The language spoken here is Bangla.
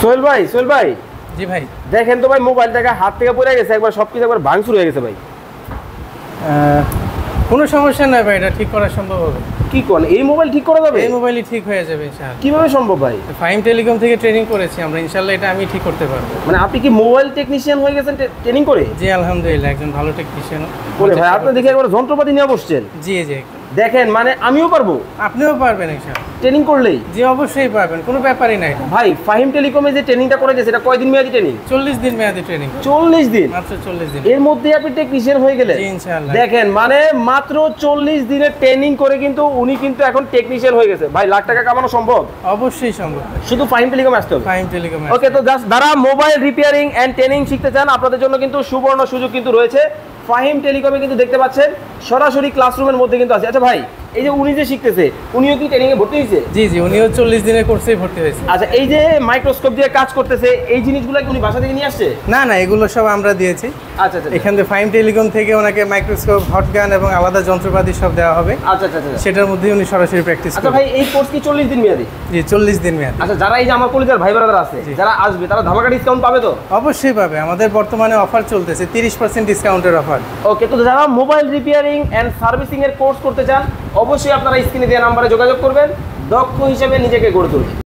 সোহেল ভাই জি ভাই দেখেন তো ভাই মোবাইলটাকে হাত থেকে পড়ে গেছে, একবার সবকিছু একবার ভাঙচুর হয়ে গেছে ভাই। কোনো সমস্যা নাই ভাই, এটা ঠিক করা সম্ভব হবে। কি কোন এই মোবাইল ঠিক করা যাবে? এই মোবাইলই ঠিক হয়ে যাবে ইনশাআল্লাহ। কিভাবে সম্ভব ভাই? ফাইম টেলিকম থেকে ট্রেনিং করেছি আমরা, ইনশাআল্লাহ এটা আমি ঠিক করতে পারবো। মানে আপনি কি মোবাইল টেকনিশিয়ান হয়ে গেছেন ট্রেনিং করে? জি আলহামদুলিল্লাহ, একজন ভালো টেকনিশিয়ান। বলে ভাই আপনি দেখে একবার যন্ত্রপাতি নিয়ে বসছেন। জি জি দেখেন মানে আমিও পারবো? আপনিও পারবেন ইনশাআল্লাহ ট্রেনিং করলেই? জি অবশ্যই পারবেন, কোনো ব্যাপারই নাই। ভাই ফাহিম টেলিকমে যে ট্রেনিংটা করে গেছে এটা কয়দিন মেয়াদি ট্রেনিং? 40 দিন মেয়াদি ট্রেনিং। 40 দিন? মাত্র 40 দিন। এর মধ্যে আপনি টেকনিশিয়ান হয়ে গেলেন? জি ইনশাআল্লাহ। দেখেন মানে মাত্র 40 দিনের ট্রেনিং করে কিন্তু উনি কিন্তু এখন টেকনিশিয়ান হয়ে গেছে। ভাই লাখ টাকা কামানো সম্ভব? অবশ্যই সম্ভব, শুধু ফাহিম টেলিকমে আসতে হবে। ফাইম টেলিকম। ওকে, তো যারা মোবাইল রিপেয়ারিং এন্ড ট্রেনিং শিখতে চান আপনাদের জন্য কিন্তু সুবর্ণ সুযোগ কিন্তু রয়েছে। ফাহিম টেলিকমে কিন্তু দেখতে পাচ্ছেন সরাসরি ক্লাসরুমের মধ্যে কিন্তু আছে। আচ্ছা ভাই, এই যে উনি যে শিখতেছে উনিও কি ট্রেনিং এ ভর্তি হয়েছে? জি জি, উনিও 40 দিনের কোর্সেই ভর্তি হয়েছে। আচ্ছা, এই যে মাইক্রোস্কোপ দিয়ে কাজ করতেছে এই জিনিসগুলো কি উনি বাসা থেকে নিয়ে আসছে? না না, এগুলো সব আমরা দিয়েছি। আচ্ছা আচ্ছা এখান থেকে ফাইম টেলিকম থেকে ওনাকে মাইক্রোস্কোপ, হট গান এবং আলাদা যন্ত্রপাতি সব দেওয়া হবে। আচ্ছা আচ্ছা আচ্ছা। সেটার মধ্যে উনি সরাসরি প্র্যাকটিস আচ্ছা করবেন। ভাই, এই কোর্স কি 40 দিন মেয়াদি? জি 40 দিন মেয়াদি। আচ্ছা, যারা এই যে আমার কলিজার ভাই ব্রাদার আছে যারা আসবে তারা ধামাকা ডিসকাউন্ট পাবে তো? অবশ্যই পাবে, আমাদের বর্তমানে অফার চলতেছে 30% ডিসকাউন্টের অফার। ওকে, তো যারা মোবাইল রিপেয়ারিং এন্ড সার্ভিসিং এর কোর্স করতে চান অবশ্যই আপনারা স্ক্রিনে দেওয়া নম্বরে যোগাযোগ করবেন, দক্ষ হিসেবে নিজেকে গড়ে তুলবেন।